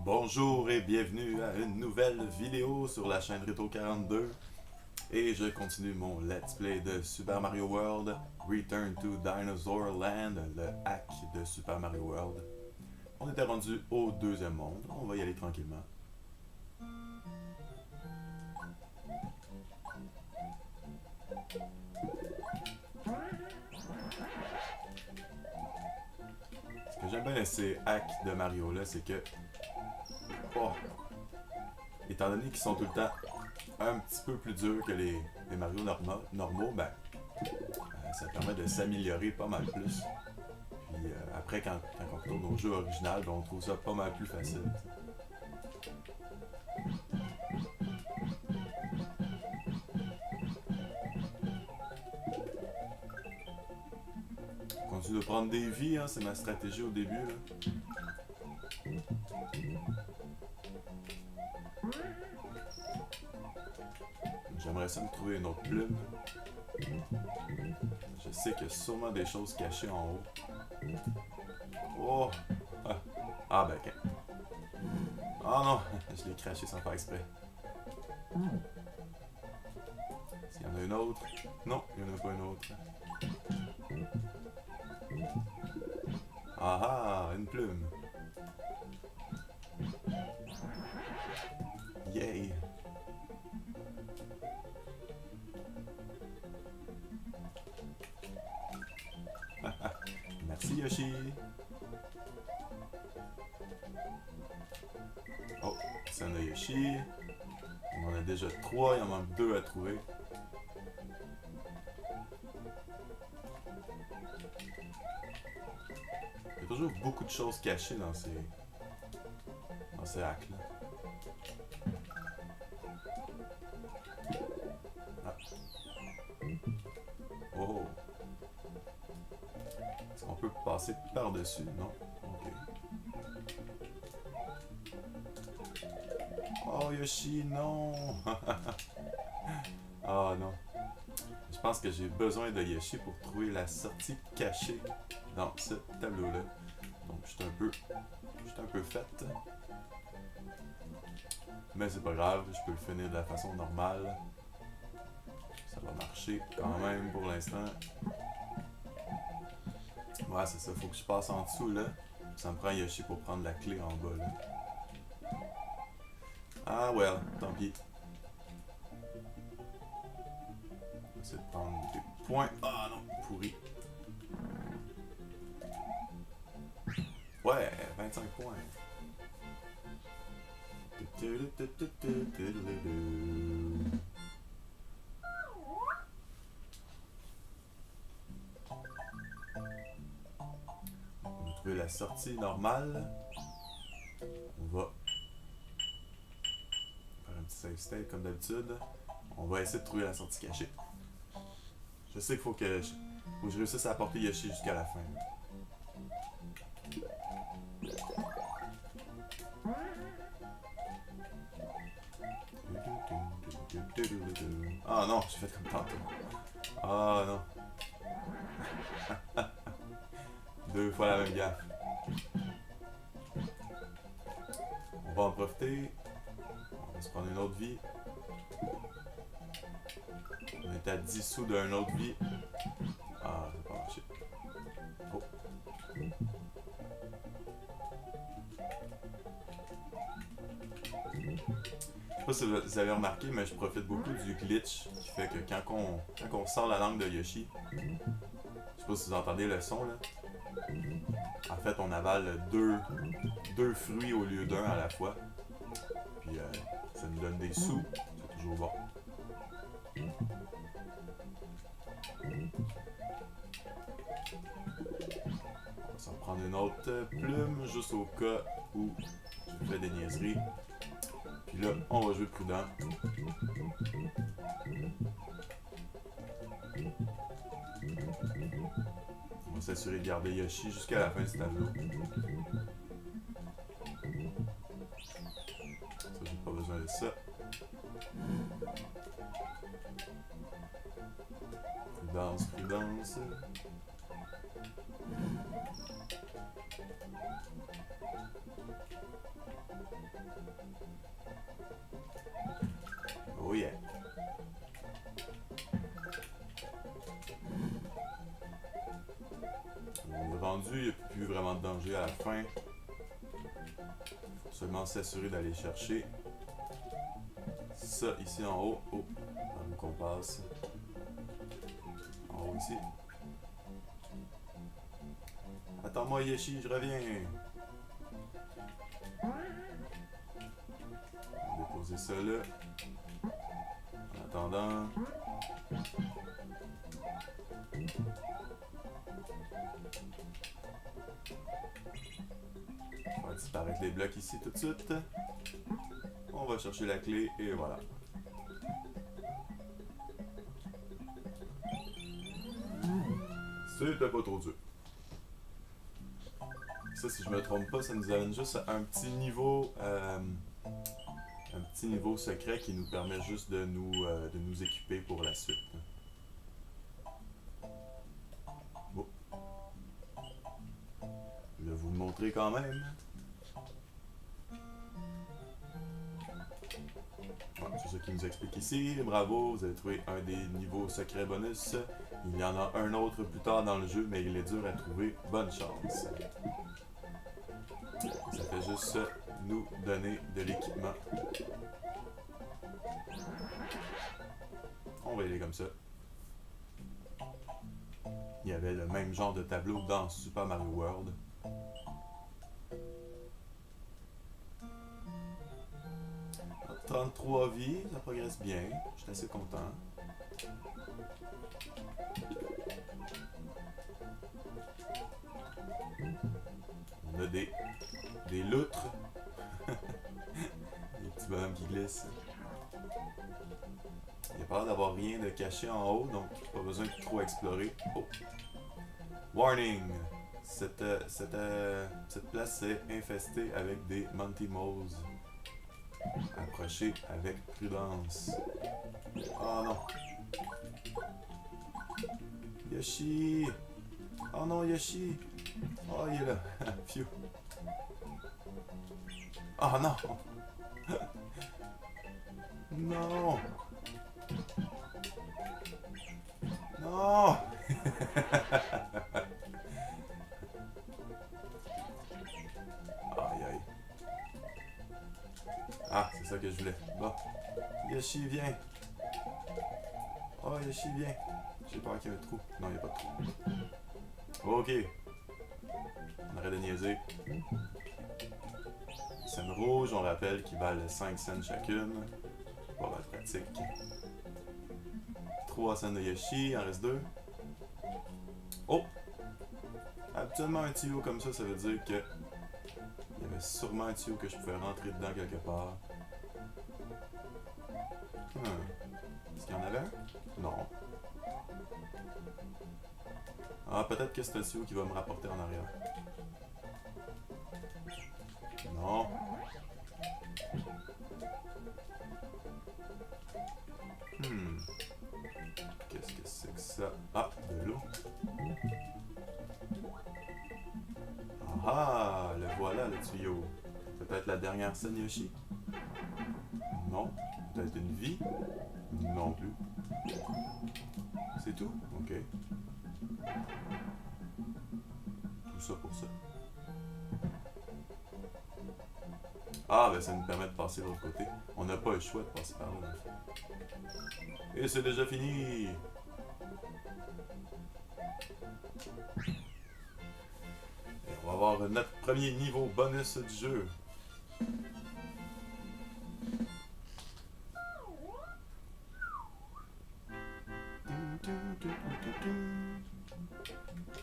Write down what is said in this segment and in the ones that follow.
Bonjour et bienvenue à une nouvelle vidéo sur la chaîne Reto42 et je continue mon let's play de Super Mario World Return to Dinosaur Land, le hack de Super Mario World. On était rendu au deuxième monde, on va y aller tranquillement. Ce que j'aime bien de ces hacks de Mario là, c'est que, oh, étant donné qu'ils sont tout le temps un petit peu plus durs que les Mario normaux, ben, ça permet de s'améliorer pas mal plus. Puis après, quand on retourne au jeu original, ben, on trouve ça pas mal plus facile. On continue de prendre des vies, hein, c'est ma stratégie au début. Là. J'aimerais ça me trouver une autre plume. Je sais qu'il y a sûrement des choses cachées en haut. Oh! Ah ben ok. Oh non! Je l'ai craché sans faire exprès. S'il y en a une autre? Non, il n'y en a pas une autre. Ah ah! Une plume! Yay! Merci Yoshi! Oh, ça en a Yoshi. On en a déjà 3, il en manque 2 à trouver. Il y a toujours beaucoup de choses cachées dans ces hacks là. Ah. Oh! Est-ce qu'on peut passer par-dessus? Non? Ok. Oh Yoshi, non! Ah non. Je pense que j'ai besoin de Yoshi pour trouver la sortie cachée dans ce tableau-là. Donc je suis un peu faite. Mais c'est pas grave, je peux le finir de la façon normale. Ça va marcher quand même pour l'instant. Ouais, c'est ça, faut que je passe en dessous là. Ça me prend Yoshi pour prendre la clé en bas là. Ah well, tant pis. On va essayer de prendre des points. Ah non, pourri. Ouais, 25 points. On va trouver la sortie normale. On va faire un petit save state comme d'habitude. On va essayer de trouver la sortie cachée. Je sais qu'il faut que je réussisse à apporter Yoshi jusqu'à la fin. Ah non, j'ai fait comme tantôt. Ah non. Deux fois la même gaffe. On va en profiter. On va se prendre une autre vie. On est à 10 sous d'une autre vie. Ah, ça n'a pas marché. Oh. Je sais pas si vous avez remarqué, mais je profite beaucoup du glitch qui fait que quand on sort la langue de Yoshi, je sais pas si vous entendez le son là. En fait, on avale deux fruits au lieu d'un à la fois. Puis ça nous donne des sous. C'est toujours bon. On va s'en prendre une autre plume juste au cas où je fais des niaiseries. Puis là, on va jouer prudent. On va s'assurer de garder Yoshi jusqu'à la fin du tableau. Ça, j'ai pas besoin de ça. Prudence, prudence. fin. Faut seulement s'assurer d'aller chercher ça ici en haut. Oh, avant qu'on passe. En haut ici. Attends-moi Yoshi, je reviens. On va déposer ça là. En attendant. On va disparaître les blocs ici tout de suite. On va chercher la clé et voilà. C'était pas trop dur. Ça, si je me trompe pas, ça nous amène juste à un petit niveau secret qui nous permet juste de nous équiper pour la suite. Bon. Je vais vous le montrer quand même. Ouais, c'est ça qui nous explique ici. Bravo, vous avez trouvé un des niveaux secrets bonus. Il y en a un autre plus tard dans le jeu, mais il est dur à trouver. Bonne chance. Ça fait juste nous donner de l'équipement. On va y aller comme ça. Il y avait le même genre de tableau dans Super Mario World. Ah, 33 vies, ça progresse bien. Je suis assez content. On a des loutres. Des petits bonhommes qui glissent. Il n'y a pas l'air d'avoir rien de caché en haut, donc pas besoin de trop explorer. Oh. Warning! Cette place est infestée avec des Monty Moles. Approchez avec prudence. Oh non! Yoshi! Oh non, Yoshi! Oh, il est là! Phew! Oh non! Non! Non! Aïe aïe. Ah, c'est ça que je voulais. Bon. Yoshi, viens. Oh, Yoshi, viens. J'ai peur qu'il y ait un trou. Non, il n'y a pas de trou. Ok. On arrête de niaiser. Scène rouge, on rappelle qu'ils valent 5 cents chacune. Pas mal pratique. 3 cents de Yoshi, il en reste 2. Oh! Habituellement, un tuyau comme ça veut dire que il y avait sûrement un tuyau que je pouvais rentrer dedans quelque part. Est-ce qu'il y en avait un? Non. Ah, peut-être que c'est un tuyau qui va me rapporter en arrière. Non. Qu'est-ce que c'est que ça? Ah, de l'eau. Ah, le voilà le tuyau. Peut-être la dernière scène Yoshi? Non. Peut-être une vie? Non plus. C'est tout? Ok. Tout ça pour ça. Ah, ben ça nous permet de passer de l'autre côté. On n'a pas le choix de passer par là. Et c'est déjà fini! Et on va avoir notre premier niveau bonus du jeu. On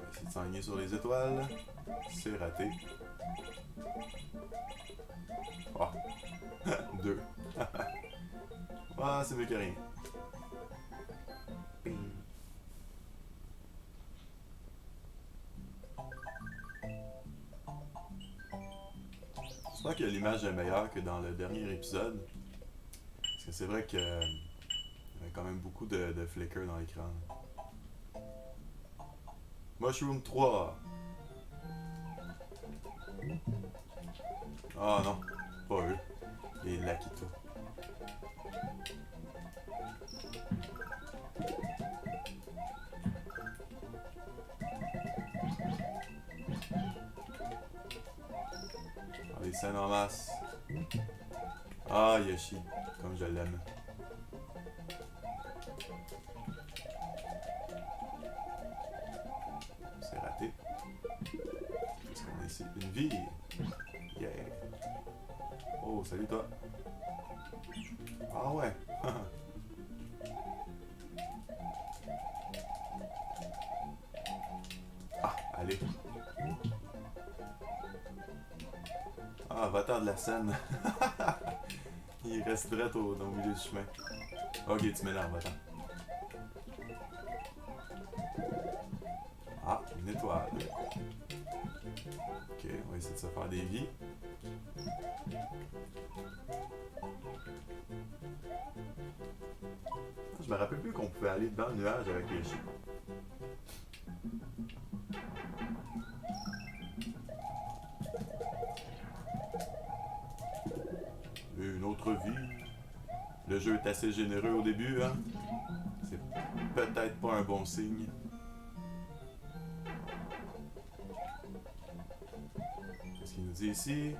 va essayer de s'enligner sur les étoiles. C'est raté. Oh. 2. Ah, c'est mieux que rien. J'espère que l'image est meilleure que dans le dernier épisode. Parce que c'est vrai qu'il y avait quand même beaucoup de flicker dans l'écran. Mushroom 3. Ah non, pas eux. Les Lakito. Ah, les scènes en masse. Ah, Yoshi, comme je l'aime. C'est raté. Qu'est-ce qu'on a ici? Une vie! Yeah! Oh, salut toi! Ah ouais! Ah, allez! Ah, va-t'en de la scène! Il reste direct au milieu du chemin. Ok, tu m'énerves, va-t'en. Ah, une étoile. Ok, on va essayer de se faire des vies. Je me rappelle plus qu'on pouvait aller dans le nuage avec les chiens. Une autre vie. Le jeu est assez généreux au début, hein? C'est peut-être pas un bon signe. Qu'est-ce qu'il nous dit ici?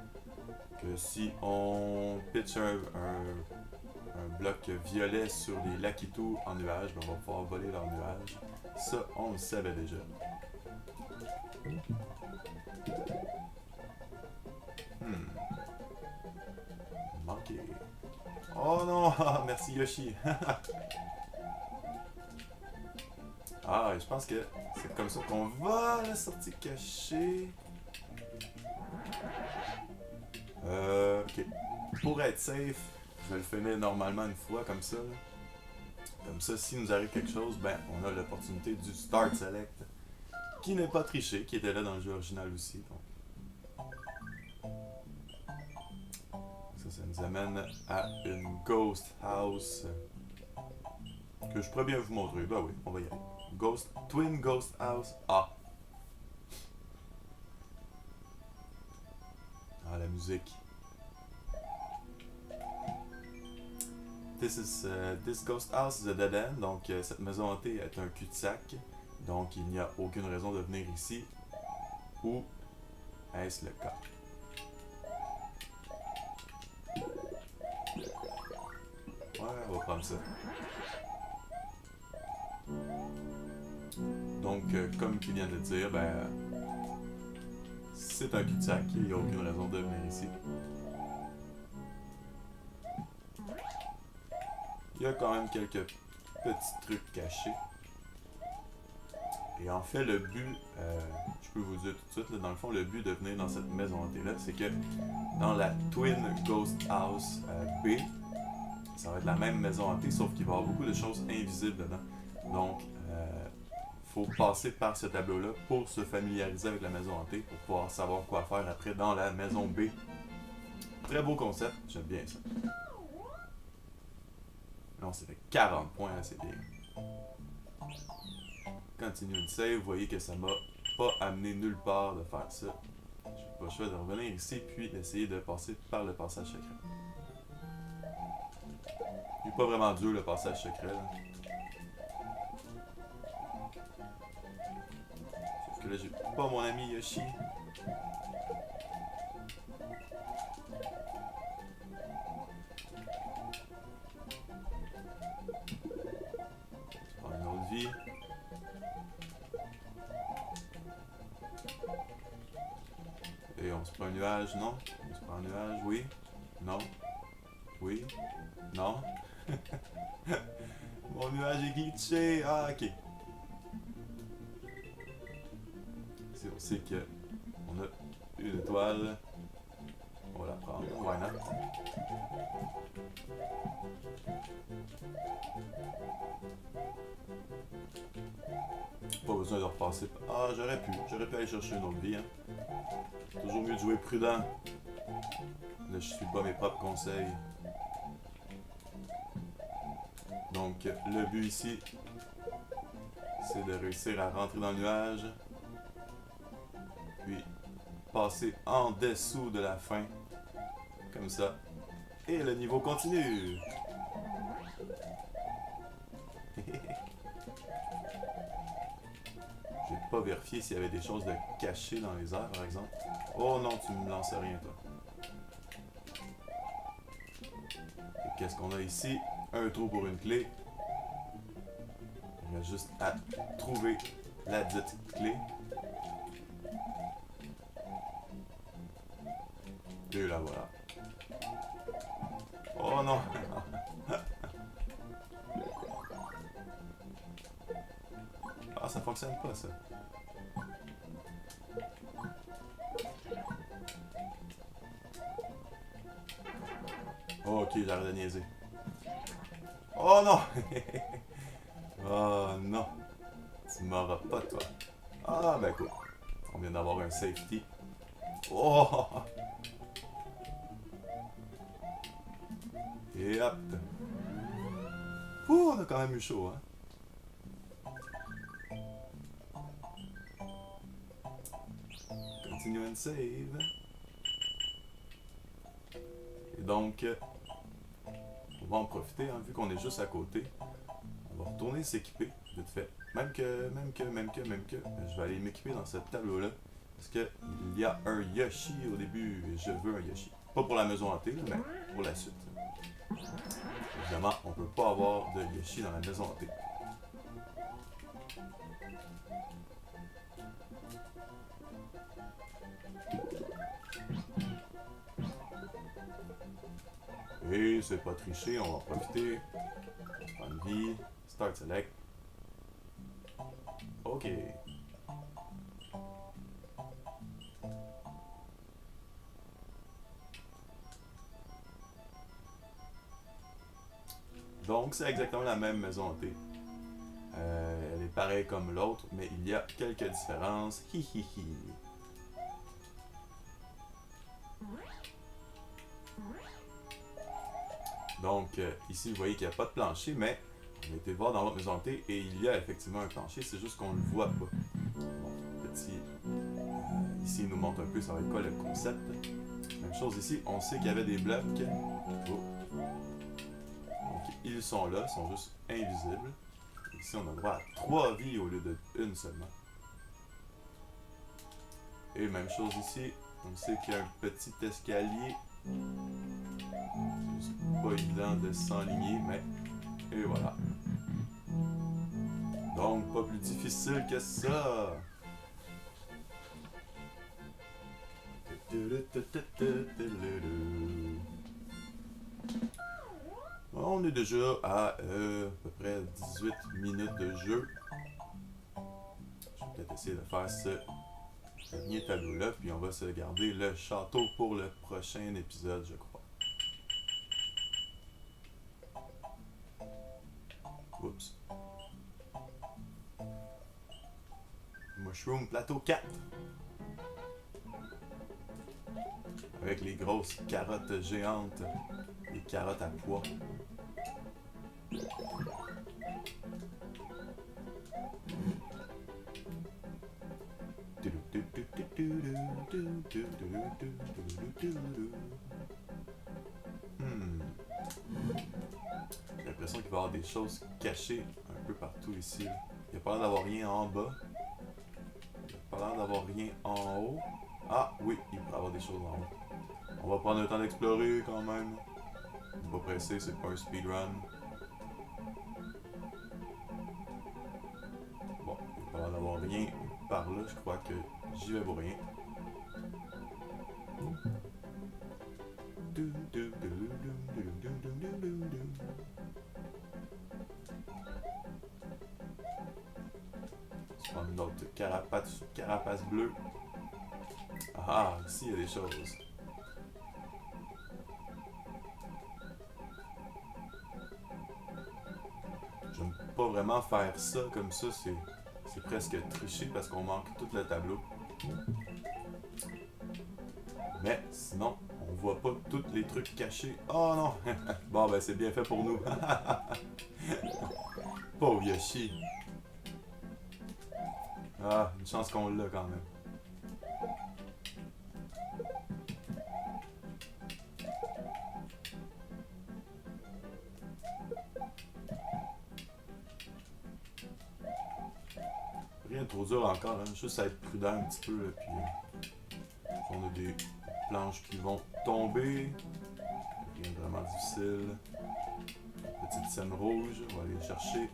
Que si on pitch un bloc violet sur les Lakitu en nuage, ben on va pouvoir voler leur nuage. Ça, on le savait déjà. Manqué. Oh non! Merci Yoshi! Ah, je pense que c'est comme ça qu'on va la sortie cachée. Ok. Pour être safe, je vais le finir normalement une fois comme ça. Là. Comme ça, s'il nous arrive quelque chose, ben on a l'opportunité du Start Select. Qui n'est pas triché, qui était là dans le jeu original aussi. Donc. Ça nous amène à une Ghost House. Que je pourrais bien vous montrer. Ben oui, on va y aller. Twin Ghost House A. Ah, la musique. This Ghost House is a dead end. Donc, cette maison hantée est un cul-de-sac. Donc, il n'y a aucune raison de venir ici. Ou est-ce le cas? Ouais, on va prendre ça. Donc, comme il vient de dire, ben, c'est un cul-de-sac. Il n'y a aucune raison de venir ici. Il y a quand même quelques petits trucs cachés. Et en fait, le but, je peux vous dire tout de suite, là, dans le fond, le but de venir dans cette maison hantée-là, c'est que dans la Twin Ghost House B, ça va être la même maison hantée, sauf qu'il va y avoir beaucoup de choses invisibles dedans. Donc, faut passer par ce tableau-là pour se familiariser avec la maison hantée, pour pouvoir savoir quoi faire après dans la maison B. Très beau concept, j'aime bien ça. Là, on s'est fait 40 points, hein, c'est bien. Continue une save, vous voyez que ça m'a pas amené nulle part de faire ça. J'ai pas le choix de revenir ici puis d'essayer de passer par le passage secret. Il est pas vraiment dur le passage secret là. Sauf que là j'ai pas mon ami Yoshi. Je prends une autre vie. Et on se prend un nuage, non? On se prend un nuage, oui? Non? Oui? Non? Mon nuage est glitché! Ah, ok. Ici, on sait que on a une étoile. On va la prendre. Why not? Pas besoin de repasser. Ah, j'aurais pu aller chercher une autre vie, hein. Toujours mieux de jouer prudent. Là, je suis pas mes propres conseils. Donc, le but ici, c'est de réussir à rentrer dans le nuage. Puis, passer en dessous de la fin. Comme ça. Et le niveau continue. J'ai pas vérifié s'il y avait des choses de cachées dans les airs, par exemple. Oh non, tu me lances rien, toi. Et qu'est-ce qu'on a ici? Un trou pour une clé. On a juste à trouver la dite clé. Et là, voilà. Oh non! Ah, ça fonctionne pas, ça. Oh, ok, j'arrête de niaiser. Oh non! Oh non! Tu m'auras pas, toi. Ah, ben cool. On vient d'avoir un safety. Oh! Et hop! Ouh, on a quand même eu chaud, hein? Continue and save. Et donc, on va en profiter, hein, vu qu'on est juste à côté. On va retourner s'équiper, vite fait. Même que, je vais aller m'équiper dans ce tableau-là. Parce que il y a un Yoshi au début, et je veux un Yoshi. Pas pour la maison hantée, là, mais pour la suite. Évidemment, on peut pas avoir de Yoshi dans la maison hantée. Et c'est pas tricher, on va en profiter. Prendre vie, start select. Ok. Donc c'est exactement la même maison hantée. Elle est pareille comme l'autre, mais il y a quelques différences. Hi hi hi. Donc ici vous voyez qu'il n'y a pas de plancher, mais on a été voir dans l'autre maison hantée et il y a effectivement un plancher, c'est juste qu'on ne le voit pas. Bon, petit. Ici il nous montre un peu ça va être quoi le concept. Même chose ici, on sait qu'il y avait des blocs. Oh. Donc ils sont là, ils sont juste invisibles. Ici on a droit à 3 vies au lieu de 1 seulement. Et même chose ici, on sait qu'il y a un petit escalier. C'est pas évident de s'enligner, mais... Et voilà. Donc, pas plus difficile que ça. On est déjà à peu près 18 minutes de jeu. Je vais peut-être essayer de faire ce dernier tableau-là, puis on va se garder le château pour le prochain épisode, je crois. Oups. Mushroom Plateau 4. Avec les grosses carottes géantes. Les carottes à pois. J'ai l'impression qu'il va y avoir des choses cachées un peu partout ici. Il n'y a pas l'air d'avoir rien en bas. Il n'y a pas l'air d'avoir rien en haut. Ah oui, il peut y avoir des choses en haut. On va prendre le temps d'explorer quand même. On va pas presser, c'est pas un speedrun. Bon, il n'y a pas l'air d'avoir rien par là. Je crois que j'y vais pour rien. On prend une autre carapace bleue. Ah, ici il y a des choses. J'aime pas vraiment faire ça comme ça, c'est presque triché parce qu'on manque tout le tableau. Mais sinon, on voit pas tous les trucs cachés. Oh non! Bon ben c'est bien fait pour nous. Pauvre Yoshi. Ah, une chance qu'on l'a quand même. trop dur encore, hein. Juste à être prudent un petit peu, là, puis on a des planches qui vont tomber. Rien de vraiment difficile. Petite scène rouge, on va aller le chercher.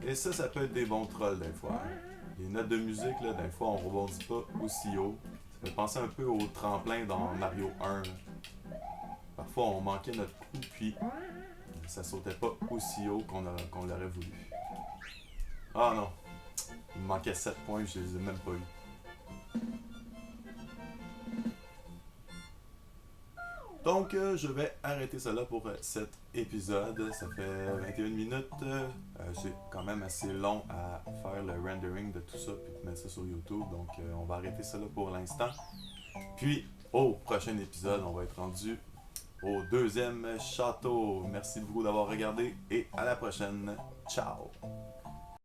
Et ça peut être des bons trolls des fois. Hein. Les notes de musique, là, des fois, on rebondit pas aussi haut. Ça fait penser un peu au tremplin dans Mario 1. Là. Parfois, on manquait notre coup, puis ça sautait pas aussi haut qu'on l'aurait voulu. Ah non, il me manquait 7 points, je les ai même pas eu. Donc, je vais arrêter ça là pour cet épisode. Ça fait 21 minutes. C'est quand même assez long à faire le rendering de tout ça puis de mettre ça sur YouTube. Donc, on va arrêter ça là pour l'instant. Puis, au prochain épisode, on va être rendu au deuxième château. Merci beaucoup d'avoir regardé et à la prochaine. Ciao!